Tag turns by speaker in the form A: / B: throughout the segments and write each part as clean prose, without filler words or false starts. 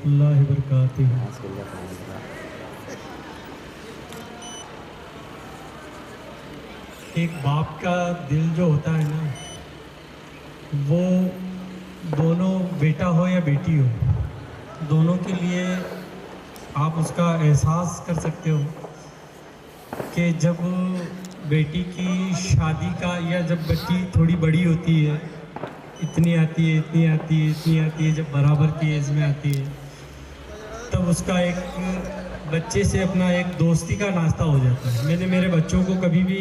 A: रहमतुल्लाहि व बरकातुहू। एक बाप का दिल जो होता है ना, वो दोनों बेटा हो या बेटी हो, दोनों के लिए आप उसका एहसास कर सकते हो कि जब बेटी की शादी का, या जब बेटी थोड़ी बड़ी होती है, इतनी आती है, इतनी आती है, इतनी आती है, जब बराबर की एज में आती है, तब उसका एक बच्चे से अपना एक दोस्ती का नाश्ता हो जाता है। मैंने मेरे बच्चों को कभी भी,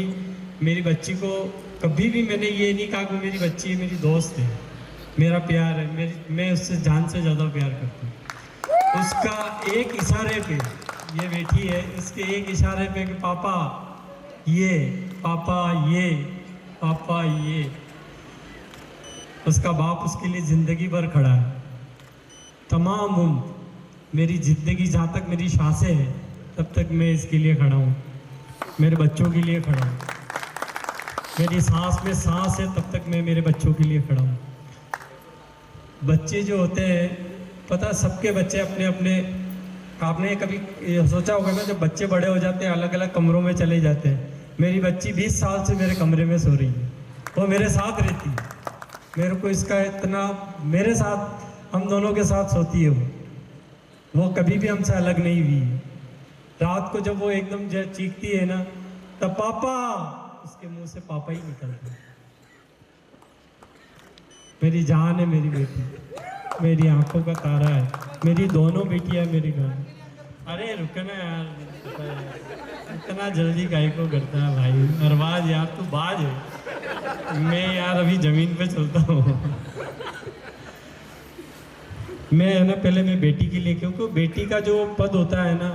A: मेरी बच्ची को कभी भी मैंने ये नहीं कहा कि मेरी बच्ची है, मेरी दोस्त है, मेरा प्यार है, मैं उससे जान से ज़्यादा प्यार करता हूँ। उसका एक इशारे पे, ये बेटी है, इसके एक इशारे पे कि पापा ये, पापा ये, पापा ये, उसका बाप उसके लिए ज़िंदगी भर खड़ा है। तमाम उम्र, मेरी ज़िंदगी जहाँ तक मेरी सांसें हैं तब तक मैं इसके लिए खड़ा हूँ, मेरे बच्चों के लिए खड़ा हूँ। मेरी सांस में सांस है तब तक मैं मेरे बच्चों के लिए खड़ा हूँ। बच्चे जो होते हैं, पता, सबके बच्चे अपने अपने, आपने कभी सोचा होगा ना, जब बच्चे बड़े हो जाते हैं अलग अलग कमरों में चले जाते हैं। मेरी बच्ची 20 साल से मेरे कमरे में सो रही है, वो मेरे साथ रहती है। मेरे को इसका इतना, मेरे साथ, हम दोनों के साथ सोती है वो कभी भी हमसे अलग नहीं हुई है। रात को जब वो एकदम चीखती है ना, तब पापा, उसके मुंह से पापा ही निकलता है। मेरी जान है मेरी बेटी, मेरी आंखों का तारा है, मेरी दोनों बेटियां मेरी दोनों। अरे रुकना यार, इतना जल्दी काहे को करता है भाई, अरबाज यार तू बाज है, मैं यार अभी जमीन पे चलता हूँ। मैं है ना, पहले मैं बेटी के लिए, क्योंकि बेटी का जो पद होता है ना,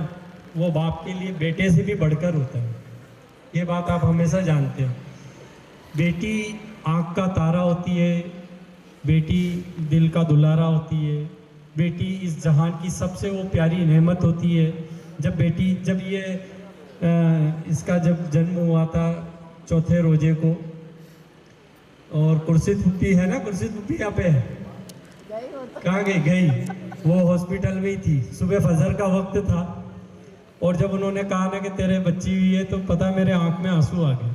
A: वो बाप के लिए बेटे से भी बढ़कर होता है। ये बात आप हमेशा जानते हो। बेटी आँख का तारा होती है, बेटी दिल का दुलारा होती है, बेटी इस जहान की सबसे वो प्यारी नेमत होती है। जब बेटी, जब ये इसका जब जन्म हुआ था चौथे रोजे को, और कुर्सित फुप्पी है ना, कुर्सित फुप्पी यहाँ पे है, कहाँ गई? वो हॉस्पिटल में ही थी। सुबह फजर का वक्त था, और जब उन्होंने कहा ना कि तेरे बच्ची हुई है, तो पता मेरे आंख में आंसू आ गए।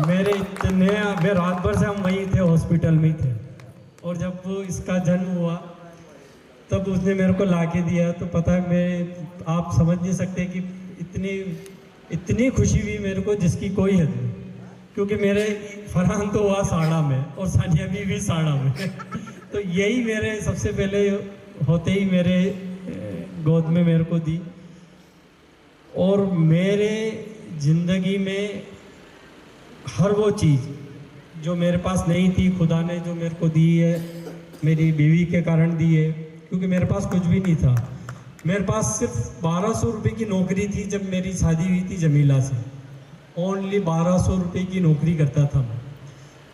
A: मैं रात भर से हम वहीं थे, हॉस्पिटल में ही थे। और जब वो इसका जन्म हुआ, तब उसने मेरे को ला के दिया, तो पता है, मैं, आप समझ नहीं सकते कि इतनी खुशी हुई मेरे को जिसकी कोई हद नहीं। क्योंकि मेरे फरहान तो हुआ साड़ा में, और सानिया भी साड़ा में। तो यही मेरे सबसे पहले होते ही मेरे गोद में मेरे को दी। और मेरे ज़िंदगी में हर वो चीज़ जो मेरे पास नहीं थी, खुदा ने जो मेरे को दी है, मेरी बीवी के कारण दी है। क्योंकि मेरे पास कुछ भी नहीं था, मेरे पास सिर्फ 1200 रुपये की नौकरी थी जब मेरी शादी हुई थी जमीला से। ओनली 1200 रुपये की नौकरी करता था मैं।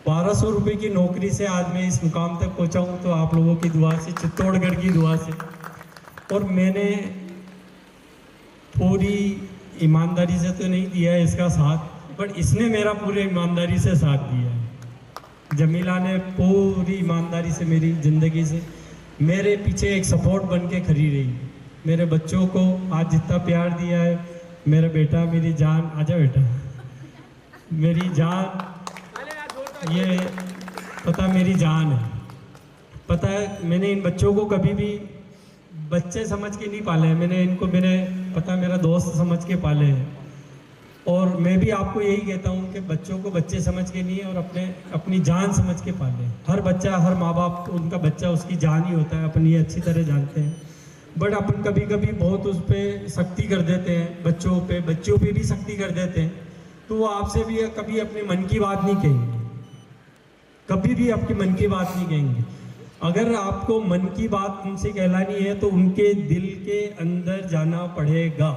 A: 1200 रुपये की नौकरी से आज मैं इस मुकाम तक पहुंचा हूं, तो आप लोगों की दुआ से, चित्तौड़गढ़ की दुआ से। और मैंने पूरी ईमानदारी से तो नहीं दिया है इसका साथ, बट इसने मेरा पूरी ईमानदारी से साथ दिया है। जमीला ने पूरी ईमानदारी से मेरी ज़िंदगी से मेरे पीछे एक सपोर्ट बन के खड़ी रही। मेरे बच्चों को आज जितना प्यार दिया है, मेरा बेटा, मेरी जान, आजा बेटा, मेरी जान, ये पता मेरी जान है। पता है, मैंने इन बच्चों को कभी भी बच्चे समझ के नहीं पाले हैं, मैंने इनको, पता, मेरा दोस्त समझ के पाले हैं। और मैं भी आपको यही कहता हूँ कि बच्चों को बच्चे समझ के नहीं, और अपनी जान समझ के पालें। हर बच्चा, हर माँ बाप, उनका बच्चा उसकी जान ही होता है, अपन ये अच्छी तरह जानते हैं। बट अपन कभी कभी बहुत उस पर सख्ती कर देते हैं, बच्चों पे भी सख्ती कर देते हैं। तो वो आपसे भी कभी अपने मन की बात नहीं कहेंगे, कभी भी आपके मन की बात नहीं कहेंगे। अगर आपको मन की बात उनसे कहलानी है तो उनके दिल के अंदर जाना पड़ेगा।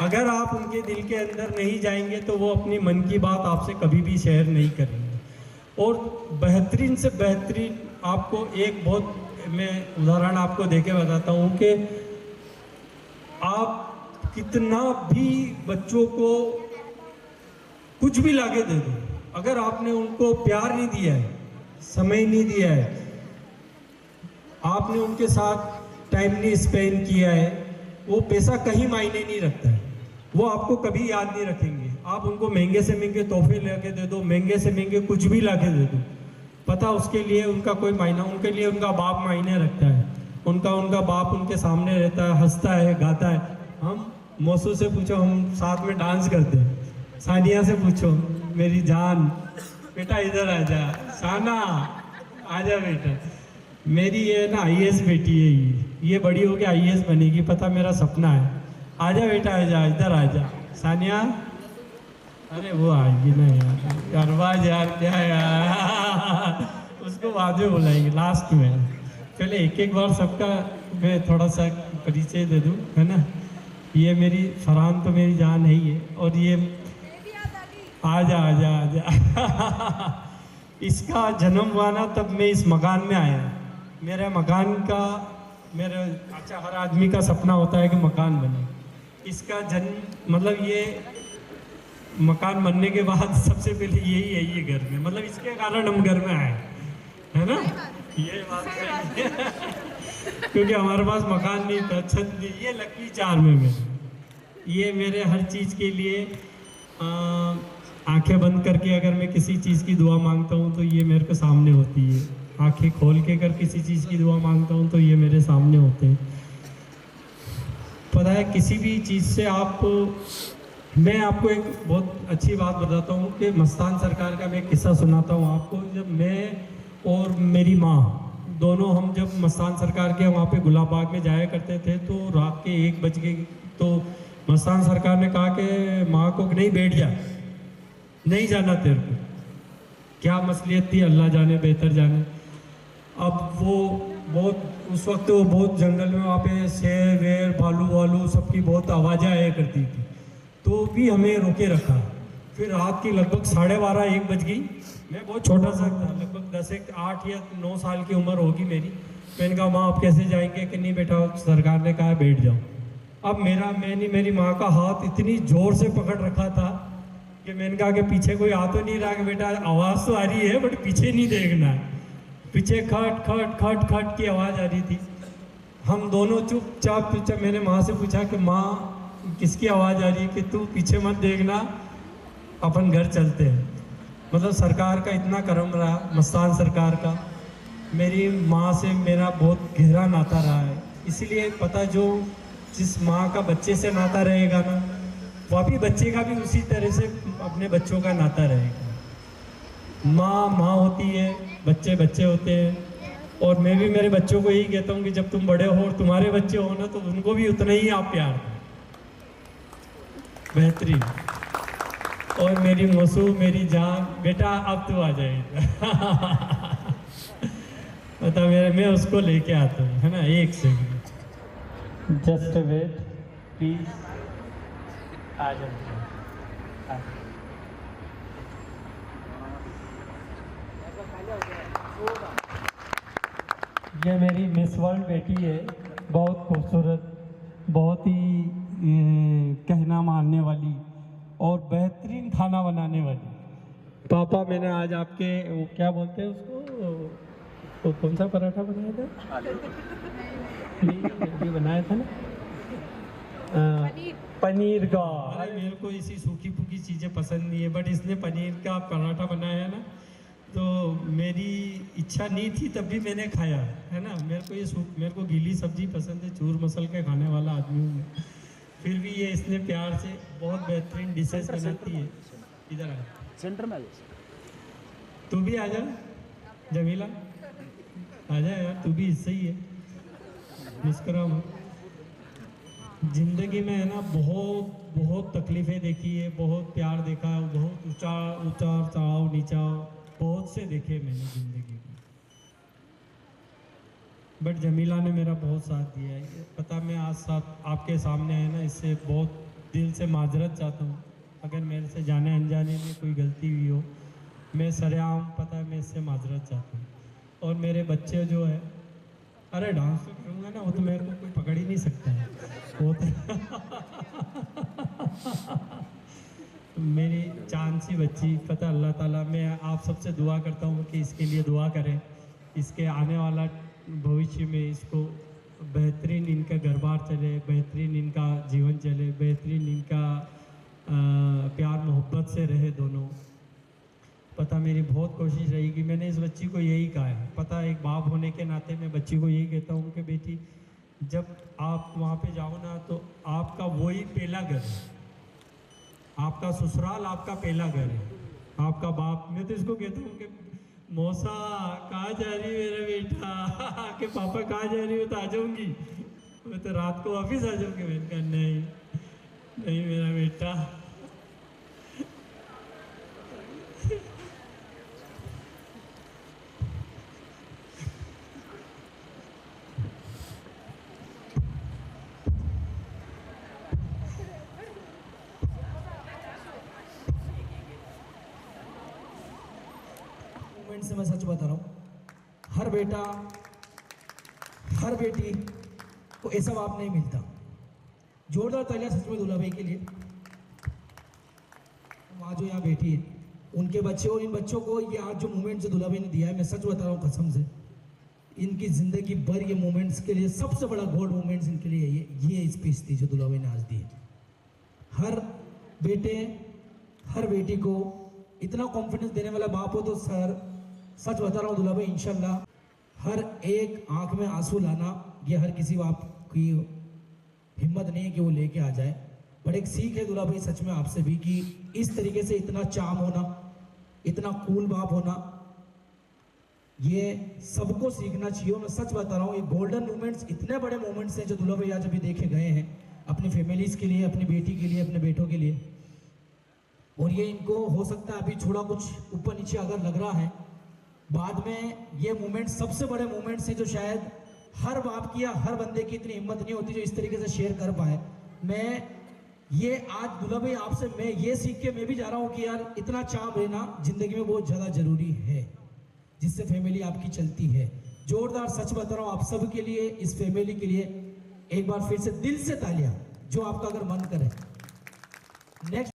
A: अगर आप उनके दिल के अंदर नहीं जाएंगे तो वो अपनी मन की बात आपसे कभी भी शेयर नहीं करेंगे। और बेहतरीन से बेहतरीन, आपको एक बहुत, मैं उदाहरण आपको देके बताता हूँ कि आप कितना भी बच्चों को कुछ भी लाके दे दो, अगर आपने उनको प्यार नहीं दिया है, समय नहीं दिया है, आपने उनके साथ टाइम नहीं स्पेंड किया है, वो पैसा कहीं मायने नहीं रखता है, वो आपको कभी याद नहीं रखेंगे। आप उनको महंगे से महंगे तोहफे लेके दे दो, महंगे से महंगे कुछ भी ला के दे दो, पता उसके लिए उनका कोई मायना, उनके लिए उनका बाप मायने रखता है। उनका बाप उनके सामने रहता है, हंसता है, गाता है। हम मौसू से पूछो, हम साथ में डांस करते हैं। सानिया से पूछो, मेरी जान बेटा इधर आ जा, साना आजा बेटा। मेरी ये ना आईएएस बेटी है, ये बड़ी होके आईएएस बनेगी, पता मेरा सपना है। आजा बेटा आजा, इधर आजा सानिया। अरे वो आएगी ना यार, अरबाज यार क्या यार, उसको बाद में बुलाएंगे लास्ट में। पहले एक बार सबका मैं थोड़ा सा परिचय दे दूं, है ना। ये मेरी फरहान तो मेरी जान है ही है, और ये आजा आजा आजा इसका जन्म हुआ ना तब मैं इस मकान में आया। मेरे मकान का अच्छा हर आदमी का सपना होता है कि मकान बने। इसका जन्म मतलब ये मकान बनने के बाद सबसे पहले यही है, ये घर में, मतलब इसके कारण हम घर में आए, है ना। ये बात सही है क्योंकि हमारे पास मकान नहीं था, छत नहीं। ये लकी चार्म है मेरे, ये मेरे हर चीज़ के लिए आंखें बंद करके अगर मैं किसी चीज़ की दुआ मांगता हूँ तो ये मेरे को सामने होती है। आंखें खोल के अगर किसी चीज़ की दुआ मांगता हूँ तो ये मेरे सामने होते हैं। पता है किसी भी चीज़ से मैं आपको एक बहुत अच्छी बात बताता हूँ कि मस्तान सरकार का मैं एक किस्सा सुनाता हूँ आपको। जब मैं और मेरी माँ दोनों, हम जब मस्तान सरकार के वहाँ पे गुलाब बाग में जाया करते थे, तो रात के 1 बज गए तो मस्तान सरकार ने कहा कि माँ को नहीं बैठ जा, नहीं जाना तेरे को। क्या मसलियत थी अल्लाह जाने, बेहतर जाने। अब वो बहुत उस वक्त वो बहुत जंगल में वहाँ पे शेर वेर भालू वालू सबकी बहुत आवाज़ें आया करती थी, तो भी हमें रोके रखा। फिर रात की लगभग 12:30-1 बज गई। मैं बहुत छोटा सा था, लगभग 8 या 9 साल की उम्र होगी मेरी। मैंने कहा माँ आप कैसे जाएंगे? कि नहीं बेटा सरकार ने कहा बैठ जाओ। अब मैंने मेरी माँ का हाथ इतनी जोर से पकड़ रखा था कि मैंने कहा कि पीछे कोई आ तो नहीं रहा कि बेटा आवाज़ तो आ रही है बट पीछे नहीं देखना है। पीछे खट खट खट खट की आवाज़ आ रही थी। हम दोनों चुपचाप मैंने माँ से पूछा कि माँ किसकी आवाज़ आ रही है? कि तू पीछे मत देखना, अपन घर चलते हैं। मतलब सरकार का इतना करम रहा, मस्तान सरकार का। मेरी माँ से मेरा बहुत गहरा नाता रहा है, इसीलिए पता जो जिस माँ का बच्चे से नाता रहेगा ना, वह भी बच्चे का भी उसी तरह से अपने बच्चों का नाता रहेगा। माँ माँ होती है, बच्चे बच्चे होते हैं। और मैं भी मेरे बच्चों को यही कहता हूँ कि जब तुम बड़े हो और तुम्हारे बच्चे हो ना, तो उनको भी उतना ही आप प्यार दो। बेहतरीन। और मेरी मौसू मेरी जान बेटा अब तू आ जाएगा बता मैं उसको लेके आता हूँ, है ना। 1 सेकंड जस्ट वेट प्लीज, आ जाओ। ये मेरी मिस वर्ल्ड बेटी है, बहुत खूबसूरत, बहुत ही कहना मानने वाली और बेहतरीन खाना बनाने वाली। पापा मैंने आज आपके वो क्या बोलते हैं उसको, तो कौन सा पराठा बनाया था? ये बनाया था ना पनीर का। अरे मेरे को इसी सूखी फूकी चीज़ें पसंद नहीं है, बट इसने पनीर का पराठा बनाया ना, तो मेरी इच्छा नहीं थी तब भी मैंने खाया, है ना। मेरे को गीली सब्जी पसंद है, चूर मसल के खाने वाला आदमी हूँ मैं। फिर भी ये इसने प्यार से बहुत बेहतरीन डिशेस बनाती है। इधर आ
B: सेंटर में,
A: तू भी आ जा जमीला, आ जा यार, तू भी इससे ही है। मुस्कुरा मत। जिंदगी में है ना बहुत तकलीफ़ें देखी है, बहुत प्यार देखा है, बहुत उतार चढ़ाव नीचा बहुत से देखे मैंने ज़िंदगी में। बट जमीला ने मेरा बहुत साथ दिया है। पता मैं आज साथ आपके सामने है ना, इससे बहुत दिल से माजरत चाहता हूँ अगर मेरे से जाने अनजाने में कोई गलती हुई हो। मैं सरेआम पता है मैं इससे माजरत चाहता हूँ। और मेरे बच्चे जो है, अरे डांस तो करूँगा ना, वो तो मेरे को कोई पकड़ ही नहीं सकता है वो तो मेरी चांद सी बच्ची, पता अल्लाह ताला, मैं आप सबसे दुआ करता हूँ कि इसके लिए दुआ करें। इसके आने वाला भविष्य में इसको बेहतरीन इनका घरबार चले, बेहतरीन इनका जीवन चले, बेहतरीन इनका प्यार मोहब्बत से रहे दोनों। पता मेरी बहुत कोशिश रहेगी, मैंने इस बच्ची को यही कहा है। पता एक बाप होने के नाते मैं बच्ची को यही कहता हूँ कि बेटी जब आप वहाँ पे जाओ ना तो आपका वही पहला घर है, आपका ससुराल आपका पहला घर है, आपका बाप। मैं तो इसको कहता हूँ कि मौसा कहाँ जा रही मेरा बेटा कि पापा कहाँ जा रही हो, तो आ जाऊँगी, मैं तो रात को ऑफिस आ जाऊँगी। मैंने कहा नहीं नहीं मेरा बेटा।
B: मोमेंट से मैं सच बता रहा हूँ, हर बेटा हर बेटी को ऐसा बाप नहीं मिलता। जोरदार तालियां सच में दूल्हा भाई के लिए। माँ जो यहाँ बैठी है उनके बच्चे और इन बच्चों को ये आज जो मोमेंट जो दूल्हा भाई ने दिया है, मैं सच बता रहा हूँ कसम से, इनकी जिंदगी भर ये मोमेंट्स के लिए सबसे बड़ा गोल्ड मोमेंट्स इनके लिए ये स्पीच थी जो दूल्हा भाई ने आज दी है। हर बेटे हर बेटी को इतना कॉन्फिडेंस देने वाला बाप हो तो सर सच बता रहा हूँ दूल्हा भाई, इंशाल्लाह हर एक आंख में आंसू लाना ये हर किसी बाप की हिम्मत नहीं है कि वो लेके आ जाए। बट एक सीख है दूल्हा भाई सच में आपसे भी कि इस तरीके से इतना चाम होना, इतना कूल बाप होना, ये सबको सीखना चाहिए। मैं सच बता रहा हूँ ये गोल्डन मोमेंट्स इतने बड़े मोमेंट्स हैं जो दूल्हा भाई आज अभी देखे गए हैं अपनी फैमिलीज के लिए, अपनी बेटी के लिए, अपने बेटों के लिए। और ये इनको हो सकता है अभी थोड़ा कुछ ऊपर नीचे अगर लग रहा है, बाद में ये मोमेंट सबसे बड़े मोमेंट्स हैं जो शायद हर बाप की या हर बंदे की इतनी हिम्मत नहीं होती जो इस तरीके से शेयर कर पाए। मैं ये आज दूल्हा भाई आपसे मैं ये सीख के मैं भी जा रहा हूँ कि यार इतना चाव रहना जिंदगी में बहुत ज़्यादा जरूरी है जिससे फैमिली आपकी चलती है। जोरदार सच बता रहा हूँ आप सब के लिए, इस फैमिली के लिए एक बार फिर से दिल से तालियां जो आपका अगर मन करे। नेक्स्ट